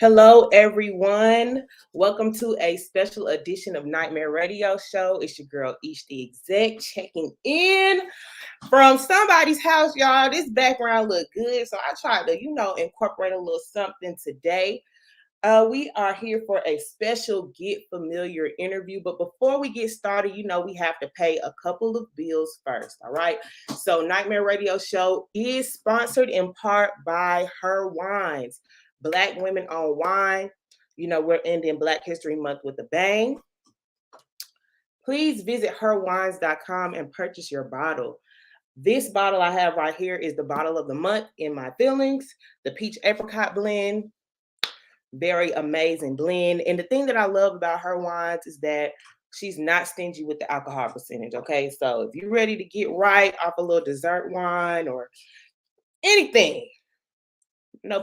Hello, everyone. Welcome to a special edition of Nightmare Radio Show. It's your girl, Ish the Exec, checking in from somebody's house, y'all. This background look good, so I tried to, incorporate a little something today. We are here for a special Get Familiar interview, but before we get started, we have to pay a couple of bills first, all right? So Nightmare Radio Show is sponsored in part by Her Wines. Black women on wine. We're ending Black History Month with a bang. Please visit herwines.com and purchase your bottle. This bottle I have right here is the bottle of the month in my feelings, the peach apricot blend. Very amazing blend. And the thing that I love about Her Wines is that she's not stingy with the alcohol percentage, okay? So if you're ready to get right off a little dessert wine or anything,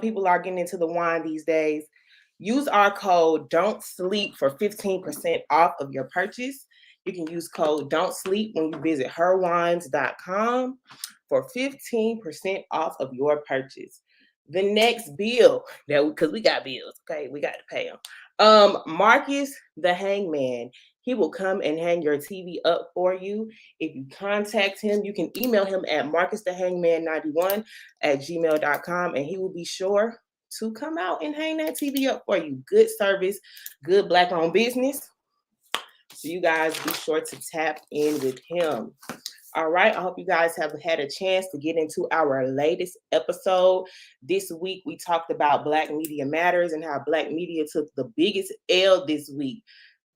people are getting into the wine these days. Use our code Don't Sleep for 15% off of your purchase. You can use code Don't Sleep when you visit herwines.com for 15% off of your purchase. The next bill, because we got bills, okay? We got to pay them. Marcus the Hangman. He will come and hang your TV up for you. If you contact him, you can email him at marcusthehangman91@gmail.com, and he will be sure to come out and hang that TV up for you. Good service, good Black-owned business. So you guys be sure to tap in with him. All right, I hope you guys have had a chance to get into our latest episode. This week, we talked about Black Media Matters and how Black media took the biggest L this week.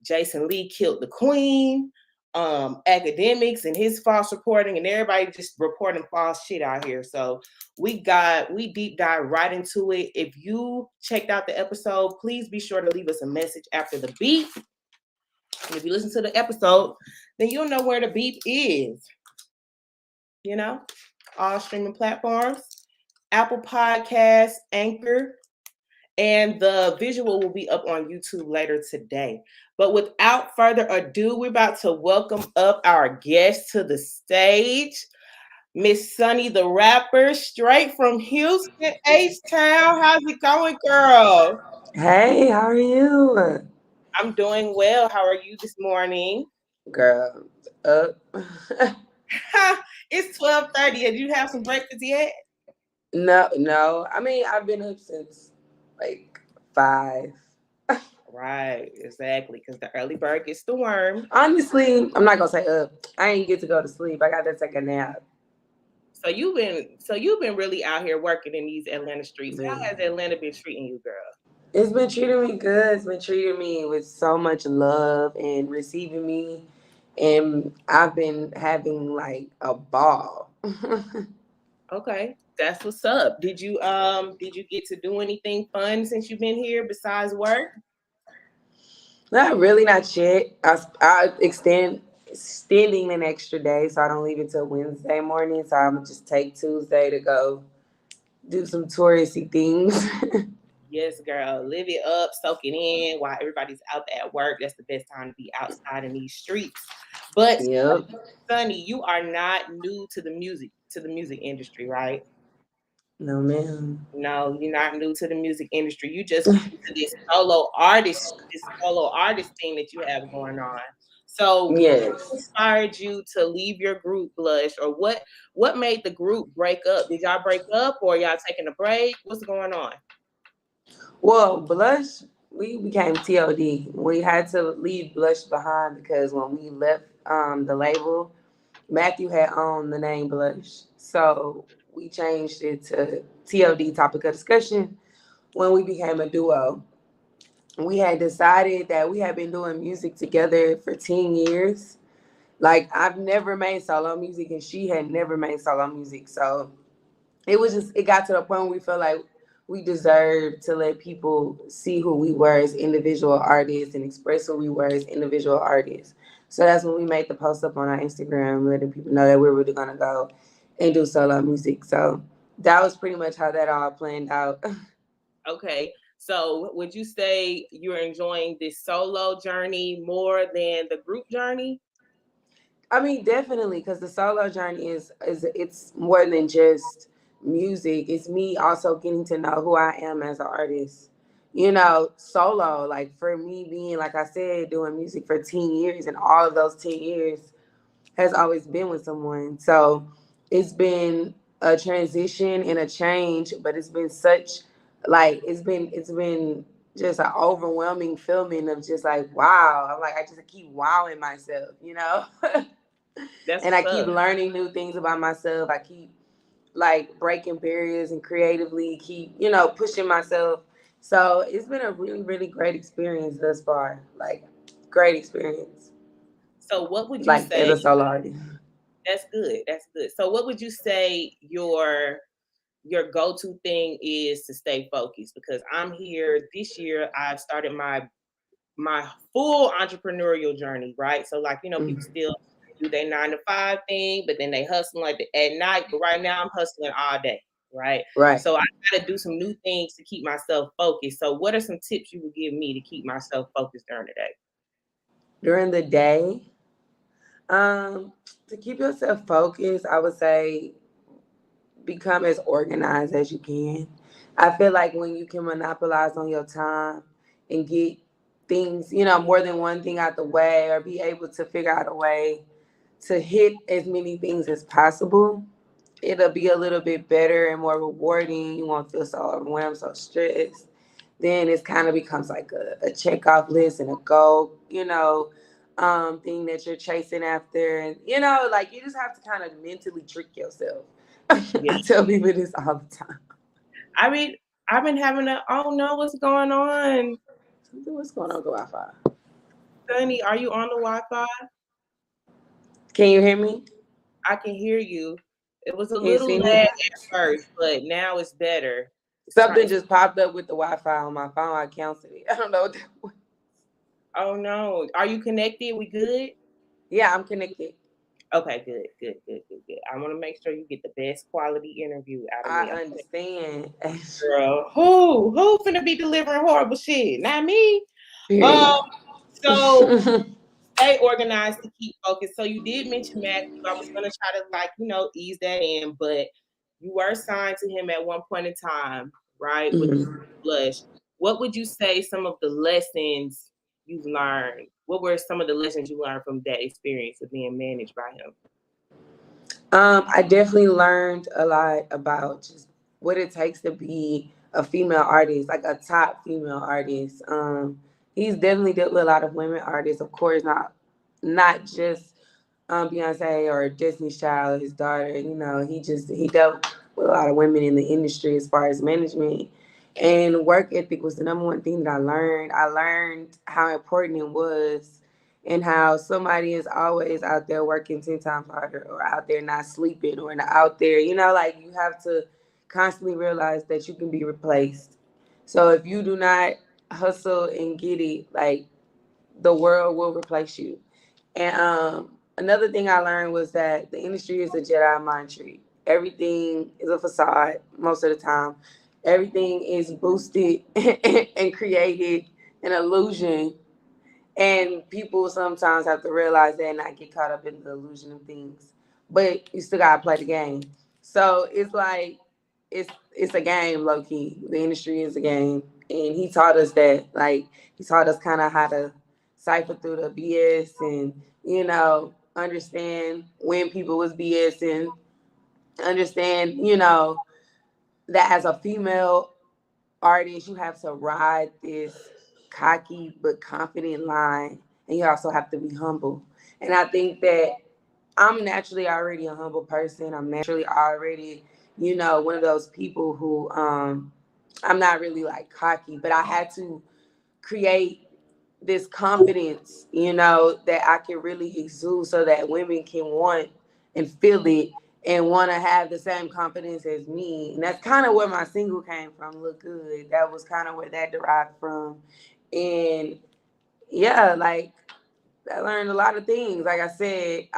Jason Lee killed the queen, academics and his false reporting, and everybody just reporting false shit out here. So we deep dive right into it. If you checked out the episode, please be sure to leave us a message after the beep. And if you listen to the episode, then you'll know where the beep is. All streaming platforms, Apple Podcasts, Anchor, and the visual will be up on YouTube later today. But without further ado, we're about to welcome up our guest to the stage, Miss Sunni The Rapper, straight from Houston, H-Town. How's it going, girl? Hey, how are you? I'm doing well. How are you this morning? Girl, up. It's 12:30. Did you have some breakfast yet? No. I mean, I've been up since like 5. Right, exactly. Because the early bird gets the worm. Honestly, I'm not gonna say up. I ain't get to go to sleep. I got to take a nap. So you've been really out here working in these Atlanta streets. Man. How has Atlanta been treating you, girl? It's been treating me good. It's been treating me with so much love and receiving me. And I've been having like a ball. Okay, that's what's up. Did you get to do anything fun since you've been here besides work? Not really, not yet. I extending an extra day, so I don't leave until Wednesday morning. So I'm gonna just take Tuesday to go do some touristy things. Yes, girl. Live it up, soak it in while everybody's out at work. That's the best time to be outside in these streets. But Yep. Sunni, you are not new to the music industry, right? No, ma'am. No, you're not new to the music industry. You just new to this solo artist thing that you have going on. So what Yes. inspired you to leave your group, Blush, or what made the group break up? Did y'all break up or y'all taking a break? What's going on? Well, Blush, we became TOD. We had to leave Blush behind because when we left the label, Matthew had owned the name Blush. So we changed it to TOD, topic of discussion, when we became a duo. We had decided that we had been doing music together for 10 years. Like, I've never made solo music and she had never made solo music. So it got to the point where we felt like we deserved to let people see who we were as individual artists and express who we were as individual artists. So that's when we made the post up on our Instagram, letting people know that we're really going to go and do solo music. So that was pretty much how that all planned out. Okay. So would you say you're enjoying this solo journey more than the group journey? I mean, definitely, because the solo journey is it's more than just music. It's me also getting to know who I am as an artist. solo. Like for me being, like I said, doing music for 10 years, and all of those 10 years has always been with someone. So it's been a transition and a change, but it's been such, like, it's been just an overwhelming feeling of just like, wow. I'm like, I just keep wowing myself. That's And I what's keep up. learning new things about myself. I keep like breaking barriers and creatively keep, pushing myself. So it's been a really, really great experience thus far. Like, great experience. So what would you Like, as say? a solo artist. That's good. That's good. So what would you say your go-to thing is to stay focused? Because I'm here this year. I've started my full entrepreneurial journey, right? So like, people Mhm. still do their 9 to 5 thing, but then they hustle like at night. But right now I'm hustling all day, right? Right. So I gotta do some new things to keep myself focused. So what are some tips you would give me to keep myself focused during the day? During the day, um, to keep yourself focused, I would say become as organized as you can. I feel like when you can monopolize on your time and get things, more than one thing out the way, or be able to figure out a way to hit as many things as possible, it'll be a little bit better and more rewarding. You won't feel so overwhelmed, so stressed. Then it kind of becomes like a check off list and a goal, thing that you're chasing after. And, like, you just have to kind of mentally trick yourself. Yeah. I tell people this all the time. I mean, I've been having a oh no, what's going on? What's going on, go Wi-Fi? Sunny, are you on the Wi-Fi? Can you hear me? I can hear you. It was a Can you little see lag me? at first, but now it's better. It's trying. Something just popped up with the Wi-Fi on my phone. I canceled it. I don't know what that was. Oh no, are you connected? We good? Yeah, I'm connected. Okay, good, good, good, good, good. I want to make sure you get the best quality interview out of I me. Okay, understand. girl, who finna be delivering horrible shit? Not me. Um, Period. so stay organized to keep focused. So you did mention Matthew. I was gonna try to ease that in, but you were signed to him at one point in time, right? With Mhm. Blush. What would you say some of the lessons you've learned? What were some of the lessons you learned from that experience of being managed by him? I definitely learned a lot about just what it takes to be a female artist, like a top female artist. He's definitely dealt with a lot of women artists, of course, not just Beyonce or Destiny's Child, his daughter. He dealt with a lot of women in the industry as far as management. And work ethic was the number one thing that I learned. I learned how important it was, and how somebody is always out there working 10 times harder, or out there not sleeping, or out there, like, you have to constantly realize that you can be replaced. So if you do not hustle and get it, like, the world will replace you. And another thing I learned was that the industry is a Jedi mind trick. Everything is a facade most of the time. Everything is boosted and created an illusion, and people sometimes have to realize that and not get caught up in the illusion of things. But you still gotta play the game. So it's like it's a game, low key. The industry is a game. And he taught us that. Like, he taught us kinda how to cipher through the BS, and, understand when people was BSing, understand, that as a female artist, you have to ride this cocky but confident line, and you also have to be humble. And I think that I'm naturally already a humble person. I'm naturally already, one of those people who I'm not really like cocky, but I had to create this confidence, that I can really exude, so that women can want and feel it and want to have the same confidence as me. And that's kind of where my single came from, Look Good. That was kind of where that derived from. And yeah, like, I learned a lot of things. Like I said,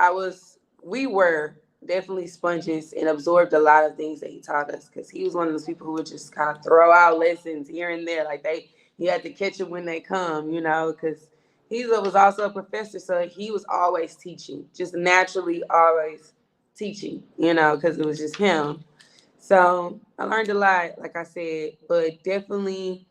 we were definitely sponges and absorbed a lot of things that he taught us, because he was one of those people who would just kind of throw out lessons here and there. Like, you had to catch them when they come, because he was also a professor. So he was always teaching, just naturally always teaching, because it was just him. So I learned a lot, like I said, but definitely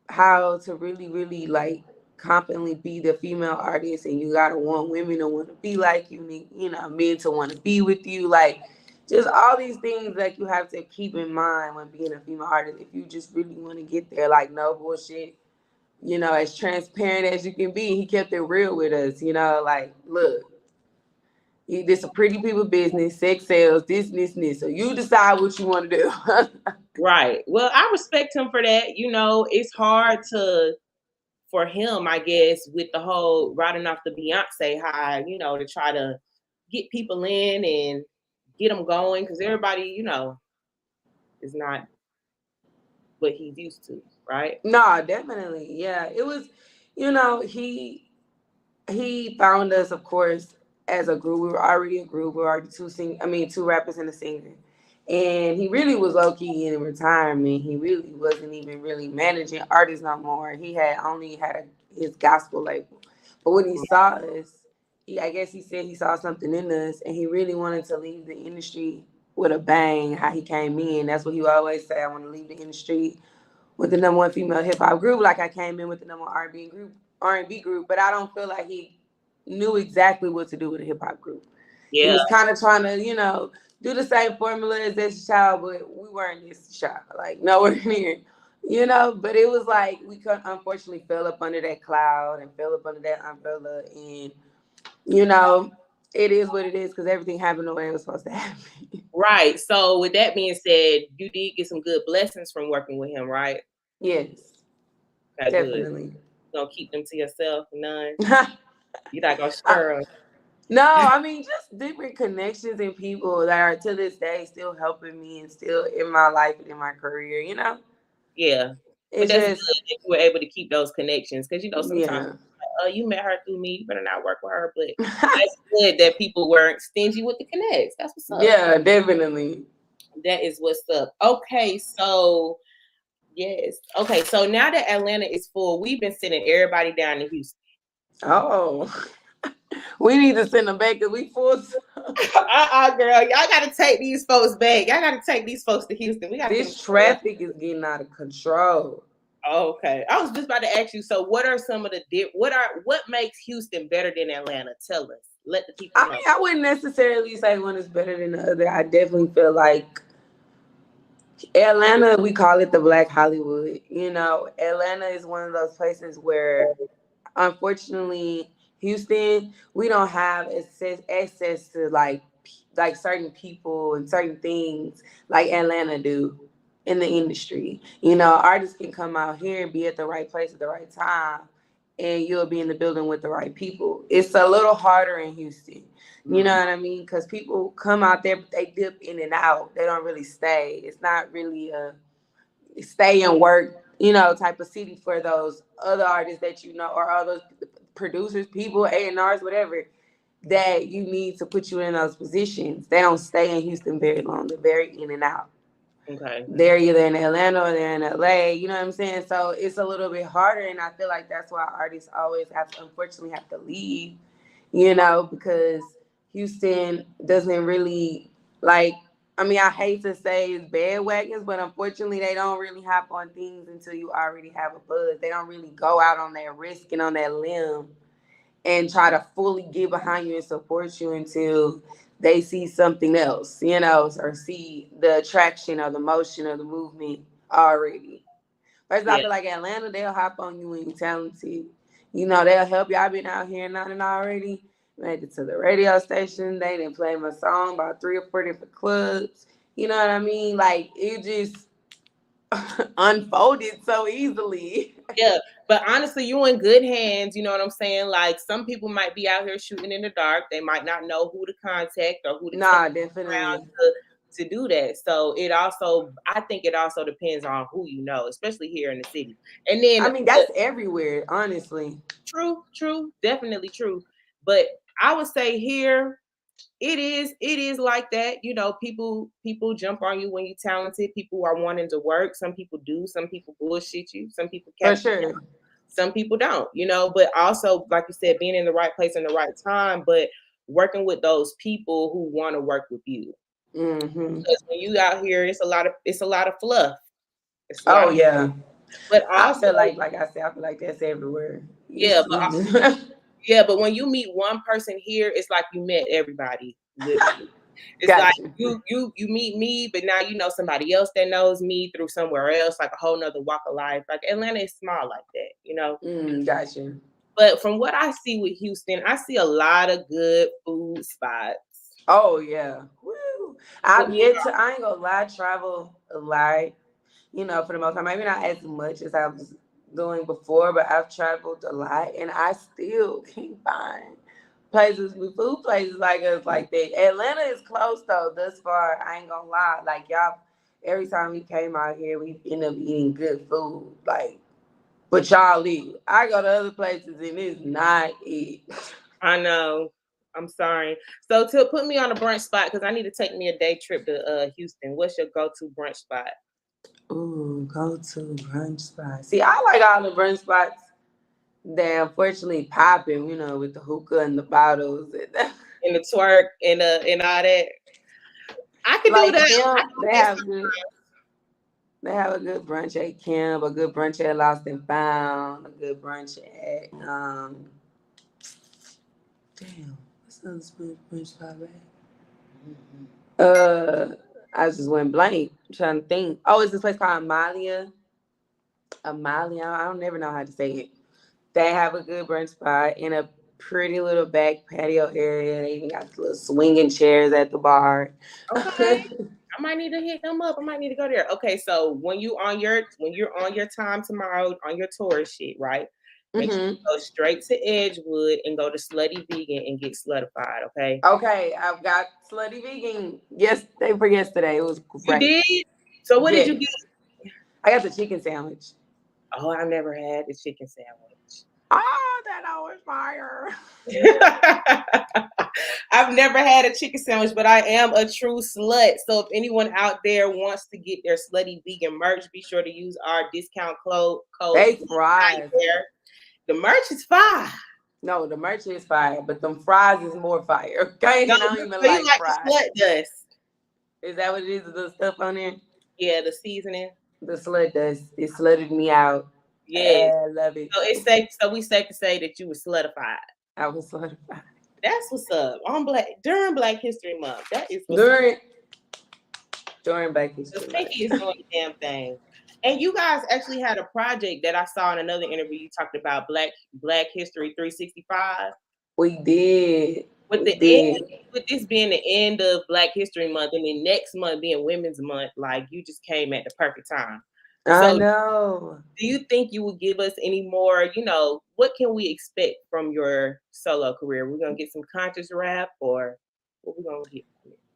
how to really, really like confidently be the female artist, and you gotta want women to want to be like you, you know, men to want to be with you, like just all these things that you have to keep in mind when being a female artist. If you just really want to get there, like no bullshit, you know, as transparent as you can be. He kept it real with us, you know, like look, this a pretty people business, sex sales, this. So you decide what you want to do. Right. Well, I respect him for that. You know, it's hard for him, I guess, with the whole riding off the Beyonce high, you know, to try to get people in and get them going, because everybody, you know, is not what he's used to, right? No, definitely. Yeah. It was, you know, he found us, of course, as a group. We were already a group. We were already two rappers and a singer. And he really was low key in retirement. He really wasn't even really managing artists no more. He had only had his gospel label. But when he saw us, I guess he said he saw something in us, and he really wanted to leave the industry with a bang. How he came in, that's what he would always say. I want to leave the industry with the number one female hip hop group, like I came in with the number one R&B group. But I don't feel like he knew exactly what to do with a hip hop group. He Yeah. was kind of trying to, you know, do the same formula as this child, but we weren't this child, like nowhere near, you know. But it was like we could unfortunately fell up under that cloud and fell up under that umbrella, and you know, it is what it is because everything happened the way it was supposed to happen. Right. So with that being said, you did get some good blessings from working with him, right? Yes, Okay, good. definitely. You gonna keep them to yourself? None. You're not gonna I, share them. No, I mean just different connections and people that are to this day still helping me and still in my life and in my career. You know, Yeah. But it's that's good just that you were able to keep those connections, because you know sometimes, yeah, oh, you met her through me, you better not work with her. But that's good that people weren't stingy with the connects. That's what's up. yeah, definitely. That is what's up. Okay, so yes. Okay, so now that Atlanta is full, we've been sending everybody down to Houston. Oh, we need to send them back because we full. Girl, y'all gotta take these folks back. Y'all gotta take these folks to Houston. We gotta get them. This traffic is getting out of control. Okay, I was just about to ask you. So, what are some of the what makes Houston better than Atlanta? Tell us. Let the people I know. mean, I wouldn't necessarily say one is better than the other. I definitely feel like Atlanta, we call it the Black Hollywood. You know, Atlanta is one of those places where unfortunately, Houston, we don't have access to like certain people and certain things like Atlanta do in the industry. You know, artists can come out here and be at the right place at the right time, and you'll be in the building with the right people. It's a little harder in Houston. You know what I mean? Because people come out there, but they dip in and out. They don't really stay. It's not really a stay and work, you know, type of city for those other artists that you know, or all those producers, people, A&Rs, whatever, that you need to put you in those positions. They don't stay in Houston very long. They're very in and out. Okay. They're either in Atlanta or they're in LA, you know what I'm saying? So it's a little bit harder, and I feel like that's why artists always have to, unfortunately, have to leave, you know, because Houston doesn't really like. I mean, I hate to say it's bandwagons, but unfortunately, they don't really hop on things until you already have a buzz. They don't really go out on that risk and on that limb and try to fully get behind you and support you until they see something else, you know, or see the attraction or the motion or the movement already. First, I Yeah. feel like Atlanta, they'll hop on you when you're talented. You know, they'll help you. I've been out here in London already. Made it to the radio station. They didn't play my song about 3 or 4 different clubs. You know what I mean? Like, it just unfolded so easily. Yeah. But honestly, you're in good hands. You know what I'm saying? Like, some people might be out here shooting in the dark. They might not know who to contact or who to tell Nah, around definitely. to do that. So I think it also depends on who you know, especially here in the city. And then I mean, that's everywhere, honestly. true, definitely true. But I would say here it is like that. You know, people jump on you when you're talented. People are wanting to work. Some people do. Some people bullshit you. Some people For cap you. sure. Some people don't. You know, but also like you said, being in the right place in the right time, but working with those people who want to work with you. Hmm. Because when you out here, it's a lot of fluff. It's a lot Oh, of yeah. But I also, feel like I said, I feel like that's everywhere. yeah, yeah, but when you meet one person here, it's like you met everybody. Literally, it's like Gotcha. you meet me, but now you know somebody else that knows me through somewhere else, like a whole nother walk of life. Like Atlanta is small like that, you know. Gotcha. But from what I see with Houston, I see a lot of good food spots. Oh yeah. Woo. What I've yet to. I ain't gonna lie. Travel a lot. For the most part, maybe not as much as I was doing before, but I've traveled a lot, and I still can't find places with food places like us like that. Atlanta is close though. Thus far, I ain't gonna lie. Like y'all, every time we came out here, we end up eating good food. Like, but y'all leave. I go to other places and it's not it. I know. I'm sorry. So to put me on a brunch spot, because I need to take me a day trip to Houston. What's your go-to brunch spot? Ooh, go to brunch spot. See, I like all the brunch spots. They unfortunately popping, with the hookah and the bottles. In the twerk and all that. I could do Like that. I Kim, do that sometimes. they have a good brunch at Kim, a good brunch at Lost and Found, a good brunch at damn, what's the other brunch spot at? I just went blank. I'm trying to think. Oh, it's this place called Amalia. Amalia, I don't never know how to say it. They have a good brunch spot in a pretty little back patio area. They even got little swinging chairs at the bar. Okay. I might need to hit them up. I might need to go there. Okay, so when you're on your time tomorrow on your tour shit, right? Make sure hmm you go straight to Edgewood and go to Slutty Vegan and get slutified, okay? Okay, I've got Slutty Vegan. Yes, day for yesterday. It was You great. did? So what did you Yes, get? I got the chicken sandwich. Oh, I never had the chicken sandwich. Oh, that always fire. I've never had a chicken sandwich, but I am a true slut. So if anyone out there wants to get their slutty vegan merch, be sure to use our discount code They fries. there. The merch is fire. No, the merch is fire, but them fries is more fire. Okay, No, and I don't even so you like like the fries. slut dust. Is that what it is? The stuff on there? Yeah, the seasoning. The slut dust. It slutted me out. Yes. I love it. So it's safe. So we safe to say that you were slutified. I was certified. That's what's up. On during Black History Month. That is what's up. During Black The History Pinky is Month. doing the damn thing. And you guys actually had a project that I saw in another interview. You talked about Black History 365. We did. With We the end, did. with this being the end of Black History Month, and then next month being Women's Month, like you just came at the perfect time. I So, know. do you think you would give us any more? What can we expect from your solo career? We're gonna get some conscious rap, or what we gonna get?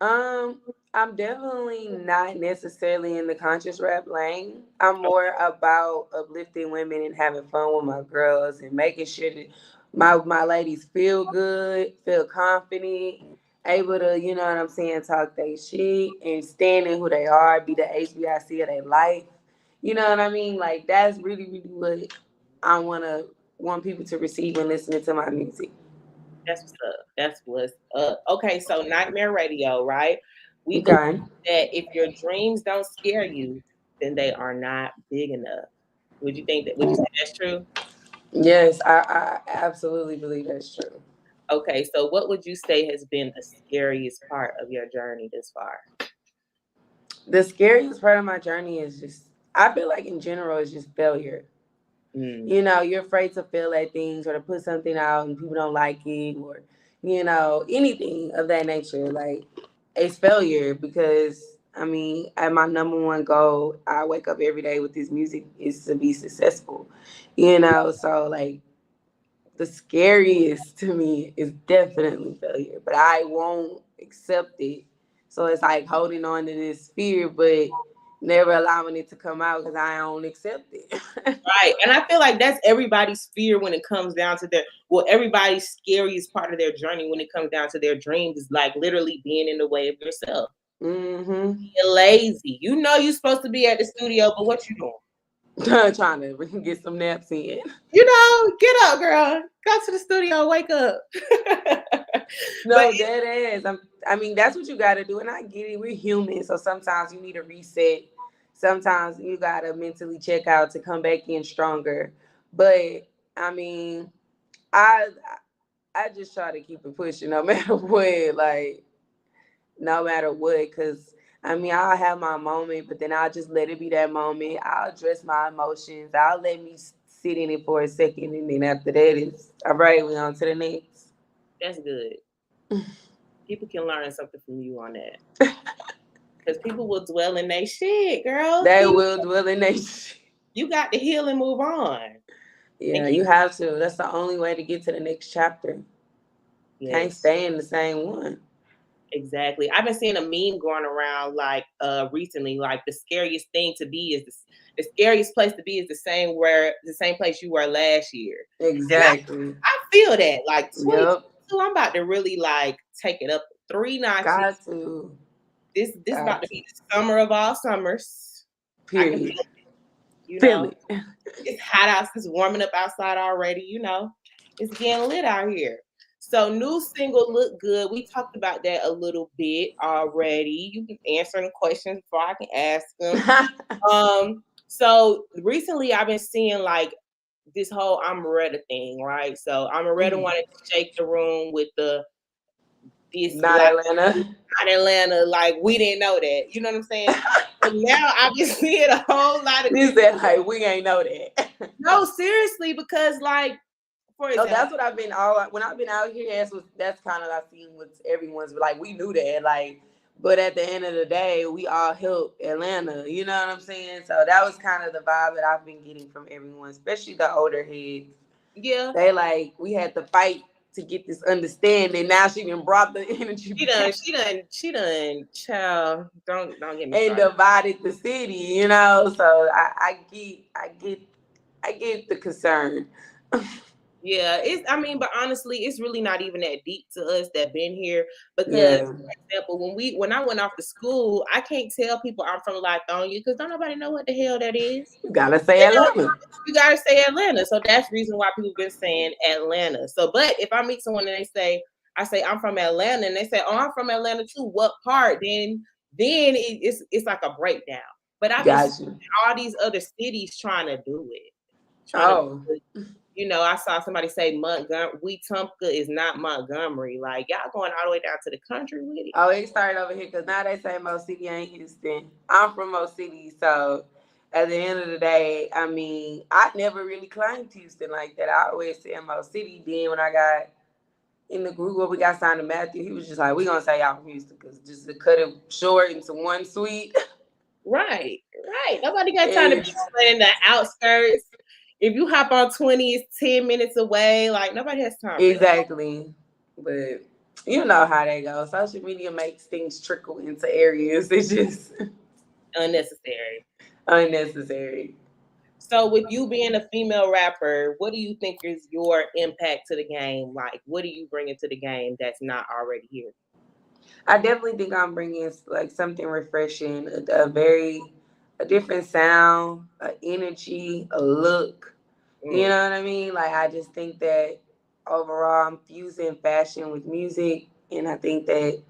Um, I'm definitely not necessarily in the conscious rap lane. I'm more about uplifting women and having fun with my girls and making sure that my ladies feel good, feel confident, able to, you know what I'm saying, talk their shit and stand in who they are, be the HBIC of their life. You know what I mean? Like that's really, really what I want people to receive when listening to my music. That's what's up. That's what's up. Okay, so Nightmare Radio, right? We believe Okay. that if your dreams don't scare you, then they are not big enough. Would you say that's true? Yes, I absolutely believe that's true. Okay, so what would you say has been the scariest part of your journey this far? The scariest part of my journey is just, I feel like in general, it's just failure. Mm, You're afraid to fail at things or to put something out and people don't like it or, anything of that nature. Like, it's failure because, I mean, at my number one goal, I wake up every day with this music is to be successful, So, like, the scariest to me is definitely failure, but I won't accept it. So it's like holding on to this fear, but never allowing it to come out because I don't accept it. right, and I feel like that's everybody's fear when it comes down to everybody's scariest part of their journey when it comes down to their dreams is like literally being in the way of yourself. hmm You're lazy. You know you're supposed to be at the studio, but what you doing? Trying to get some naps in. Get up, girl. Go to the studio. Wake up. But No, that is. I mean, that's what you got to do, and I get it. We're human, so sometimes you need a reset. sometimes you gotta mentally check out to come back in stronger. But I mean, I I just try to keep it pushing no matter what, like no matter what, cause I mean I'll have my moment, but then I'll just let it be that moment. I'll address my emotions. I'll let me sit in it for a second, and then after that, it's all right. We on to the next. That's good. People can learn something from you on that. Because people will dwell in their shit, girl. They will dwell in they. You got to heal and move on. And Yeah, keep you have to. That's the only way to get to the next chapter. Can't yes. stay in the same one. Exactly. I've been seeing a meme going around like recently, like the scariest thing to be is the scariest place to be is the same place you were last year. And Exactly. I feel that like Yep. 2022, I'm about to really like take it up 3 notches. Got to. This about Got to to. be the summer of all summers. I can Period. feel it, you Feel know. it. It's hot out, it's warming up outside already, you know. It's getting lit out here. So new single Look Good. We talked about that a little bit already. You can answer the questions before I can ask them. So recently I've been seeing like this whole I'm Retta thing, right? So I'm Retta Mhm. wanted to shake the room with the this Not black Atlanta. not Atlanta, like we didn't know that. You know what I'm saying? But now I've been seeing a whole lot of He said like we ain't know that. no, seriously, because like for No, example, that's what I've been all when I've been out here. That's kind of I seen what everyone's like. We knew that, like, but at the end of the day, we all help Atlanta. You know what I'm saying? So that was kind of the vibe that I've been getting from everyone, especially the older heads. yeah, They like we had to fight to get this understanding. Now she even brought the energy back she done, child. Don't get me and started. divided the city. You know, so I get the concern. Yeah, it's. I mean, but honestly, it's really not even that deep to us that been here. Because, Yeah, for example, when I went off to school, I can't tell people I'm from Lithonia because don't nobody know what the hell that is. you gotta say You know, Atlanta. you gotta say Atlanta. So that's the reason why people been saying Atlanta. So, but if I meet someone and I say I'm from Atlanta, and they say, oh, I'm from Atlanta too. What part? It's like a breakdown. But I've been seeing Got you. all these other cities trying to do it, trying to. Oh. You know, I saw somebody say Montgomery. Wetumpka is not Montgomery. Like y'all going all the way down to the country with it. Oh, it started over here because now they say Mo City ain't Houston. I'm from Mo City, so at the end of the day, I mean, I never really claimed Houston like that. I always said Mo City. Then when I got in the group where we got signed to Matthew, he was just like, "We gonna say y'all from Houston because just to cut it short into one suite." Right, right. Nobody got time to be It's in the outskirts. If you hop on 20, it's 10 minutes away. Like nobody has time for that. exactly, but you know how they go. Social media makes things trickle into areas. It's just Unnecessary. unnecessary. So with you being a female rapper, what do you think is your impact to the game? Like, what do you bring into the game that's not already here? I definitely think I'm bringing like something refreshing, a different sound, an energy, a look. You Mm. know what I mean? Like I just think that overall I'm fusing fashion with music, and I think that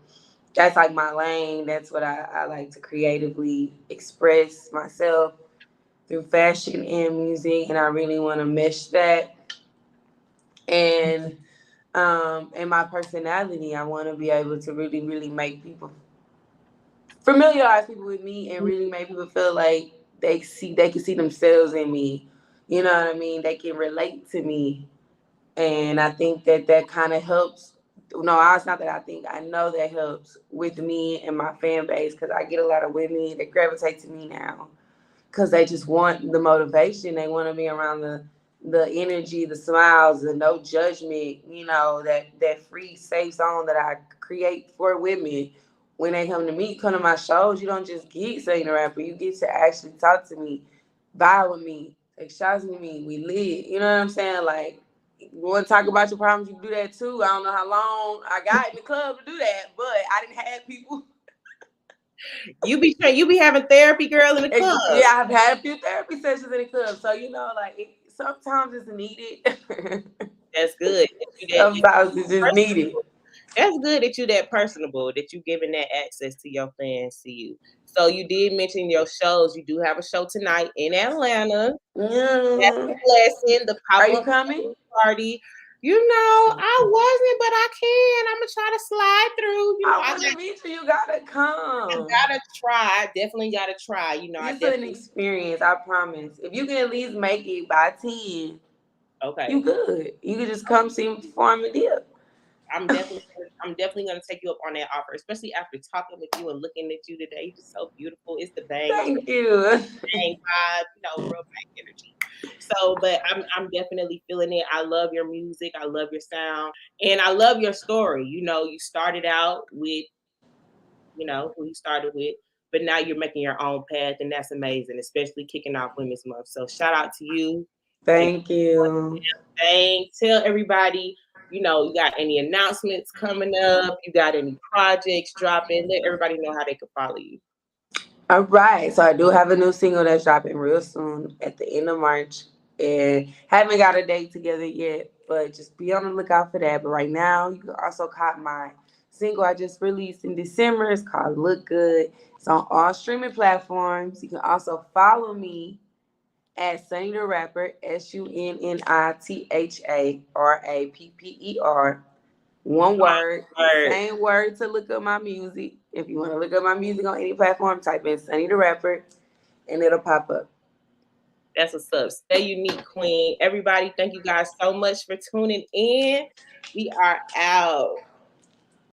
that's like my lane. That's what I like to creatively express myself through fashion and music, and I really want to mesh that and my personality. I want to be able to really make people familiarize people with me and really make people feel like they can see themselves in me. You know what I mean? They can relate to me, and I think that kind of helps. No, it's not that I think. I know that helps with me and my fan base because I get a lot of women that gravitate to me now because they just want the motivation. They want to be around the energy, the smiles, the no judgment. You know that free safe zone that I create for women. When they come to me, come to my shows, you don't just get Sunni The Rapper. You get to actually talk to me, vibe with me, take shots with me. We lit. You know what I'm saying? Like, you want to talk about your problems? You can do that too. I don't know how long I got in the club to do that, but I didn't have people. You be having therapy, girl, in the club. Yeah, I've had a few therapy sessions in the club, so you know, like sometimes it's needed. That's good. Sometimes it's just needed. That's good that you that personable, that you giving that access to your fans to you. So you did mention your shows. You do have a show tonight in Atlanta. That's a Mm. blessing. The Are pop you up coming? party. You know, I wasn't, but I can. I'm gonna try to slide through. You know, I want to meet you. You gotta I come. gotta try. I definitely gotta try. You know, I It's an definitely experience, I promise. If you can at least make it by 10, you okay. good. You can just come see me perform and dip. I'm definitely gonna take you up on that offer, especially after talking with you and looking at you today. You're just so beautiful. It's the bang. It's Thank you. bang vibe, you know, real bang energy. So, but I'm definitely feeling it. I love your music. I love your sound, and I love your story. You know, you started out with, you know, who you started with, but now you're making your own path, and that's amazing, especially kicking off Women's Month. So, shout out to you. And Thank you. tell everybody, you know, you got any announcements coming up, you got any projects dropping, let everybody know how they can follow you. All right. So I do have a new single that's dropping real soon at the end of March. And haven't got a date together yet, but just be on the lookout for that. But right now, you can also cop my single I just released in December. It's called Look Good. It's on all streaming platforms. You can also follow me at Sunny the Rapper, SUNNITHARAPPER. One word, Or same word to look up my music. If you want to look up my music on any platform, type in Sunny the Rapper and it'll pop up. that's what's up. Stay unique, Queen. Everybody, thank you guys so much for tuning in. We are out.